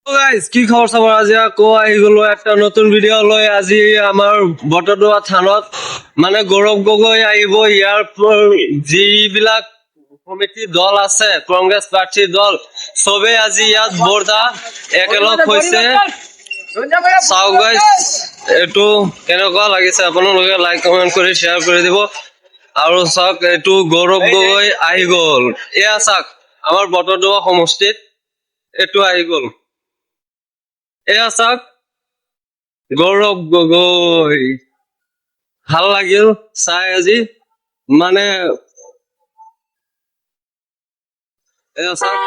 guys কি খবৰ চাবৰ আজি আকৌ আহি গলো একটা নতুন ভিডিঅ' লৈ আজি আমাৰ বটদ্ৰৱা থানত মানে গৌৰৱ গগৈ আহিব ইয়াৰ যিবিলাক কমিটি দল আছে কংগ্ৰেছ প্ৰাৰ্থীৰ দল চবে আজি ইয়াত বৰ্ধা একেলগ হৈছে চাওক গাইস এইটো কেনেকুৱা লাগিছে আপোনালোকে লাইক কমেন্ট কৰি শ্বেয়াৰ কৰি দিব আৰু চাওক এইটো গৌৰৱ গগৈ আহি গল এয়া চাওক আমাৰ বটদ্ৰৱা সমষ্টিত এইটো আহি গল এয়া চাওক গৌৰৱ গগৈ ভাল লাগিল চাই আজি মানে এয়া চাওক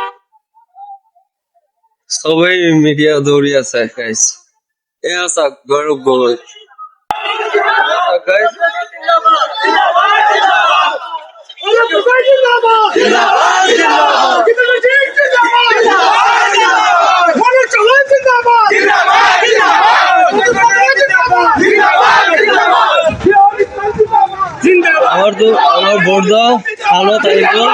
সবেই মিডিয়া দৌৰি আছে গাইছ এয়া চাওক গৌৰৱ গগৈ গাইছ আমার বর্ধা থানত আহি গল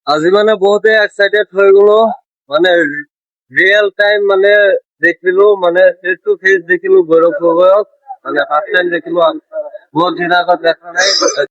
আজি মানে বহুতে এক্সাইটেড হৈ গলো মানে রিয়েল টাইম মানে দেখিলো মানে ফেস টু ফেস দেখিলো গৌরৱ গগৈক মানে ফার্স্ট টাইম দেখিলো বহুত দিন আগত দেখা নাই